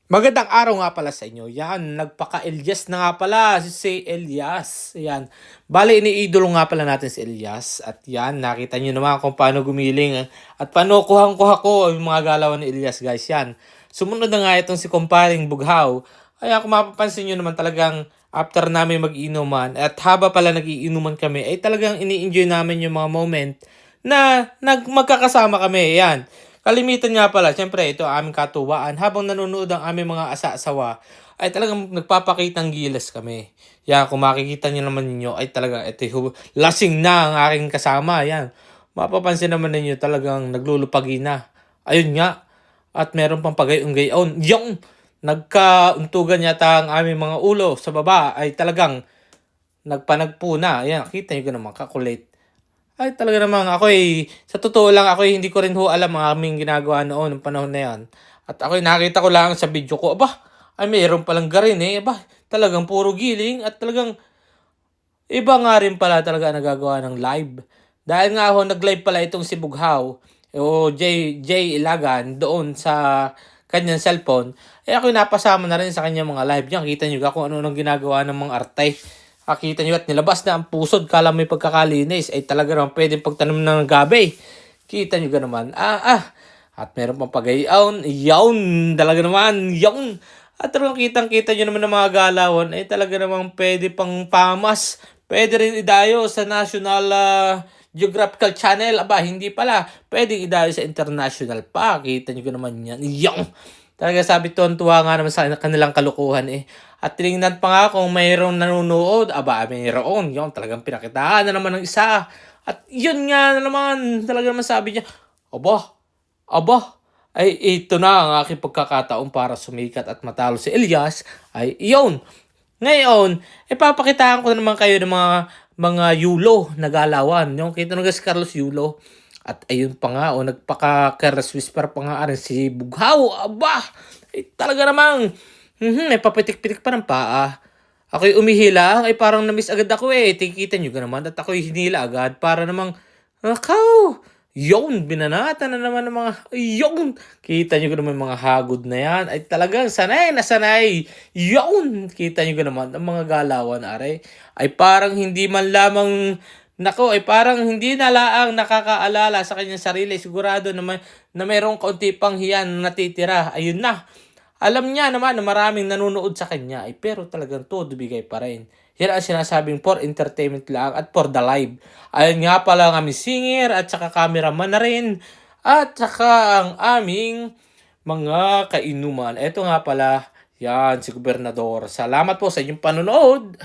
Magandang araw nga pala sa inyo. Yan, nagpaka-Elias na nga pala si Elias. Yan. Bale, iniidolo nga pala natin si Elias. At yan, nakita nyo naman kung paano gumiling at paano kuhang-kuha ko yung mga galawan ni Elias, guys. Yan. Sumunod na nga itong si Kumparing Bughaw. Kaya kung mapapansin nyo naman talagang after namin mag-inuman at haba pala nag-iinuman kami, ay talagang ini-enjoy namin yung mga moment na magkakasama kami. Yan. Kalimitan nga pala, siyempre ito aming katuwaan. Habang nanonood ang aming mga asa-asawa, ay talagang nagpapakitang gilas kami. Yan, kung makikita niyo naman ninyo, ay talagang ito lasing na ang aking kasama. Yan, mapapansin naman ninyo talagang naglulupagi na. Ayun nga, at meron pang pagayong-gayon. Yung nagkauntugan yata ang aming mga ulo sa baba ay talagang nagpanagpo na. Yan, kita niyo naman, kakulit. Ay talaga namang sa totoo lang hindi ko rin ho alam ang aming ginagawa noon nung panahon na yan. At nakita ko lang sa video ko, aba, ay mayroon palang garin eh. Aba, talagang puro giling at talagang iba nga rin pala talaga nagagawa ng live. Dahil nga ho, nag-live pala itong si Bughaw o J Ilagan doon sa kanyang cellphone. Eh ako napasama na rin sa kanyang mga live niya. Kita nyo kung ano nang ginagawa ng mga arte. Kita nyo at nilabas na ang pusod. Kala may pagkakalinis. Ay talaga naman pwedeng pagtanim ng gabi. Kita nyo naman. At meron pang pagayaon. Yawn. Talaga naman. Yawn. At talagang kitang-kita nyo naman ng mga galawan. Ay talaga naman pwede pang pamas. Pwede rin idayo sa National Geographical Channel. Aba, hindi pala. Pwede idayo sa international pa. Kita nyo naman yan. Yawn. Talaga sabi tuwa nga naman sa kanilang kalukuhan eh. At tinignan pa nga kung mayroong nanonood. Aba, mayroon. Yung talagang pinakitaan na naman ng isa. At yun nga na naman. Talaga naman sabi niya, aba, ay ito na ang aking pagkakataon para sumikat at matalo si Elias. Ay iyon. Ngayon, ipapakitaan ko na naman kayo ng mga yulo na galawan. Yung kita nung si Carlos Yulo. At ayun pa nga, nagpaka-careless whisper pa nga rin si Bughaw. Aba, ay talaga namang, may papitik-pitik pa ng paa. Ako'y umihila, ay parang na-miss agad ako eh. Tikita nyo ka naman, at ako'y hinila agad para namang, akaw, yun, binanata na naman ng mga, yun. Kita nyo ka naman mga hagod na yan. Ay talagang sanay na sanay. Yun, kita nyo ka naman, ang mga galawan, are, ay parang hindi man lamang nako, ay parang hindi na laang nakakaalala sa kanyang sarili. Sigurado na mayroong kaunti pang hiyan na natitira. Ayun na. Alam niya naman na maraming nanonood sa kanya. Ay pero talagang todo bigay pa rin. Yan ang sinasabing for entertainment lang at for the live. Ayun nga pala ang aming singer at saka cameraman na rin. At saka ang aming mga kainuman. Ito nga pala, yan si Gobernador. Salamat po sa inyong panonood.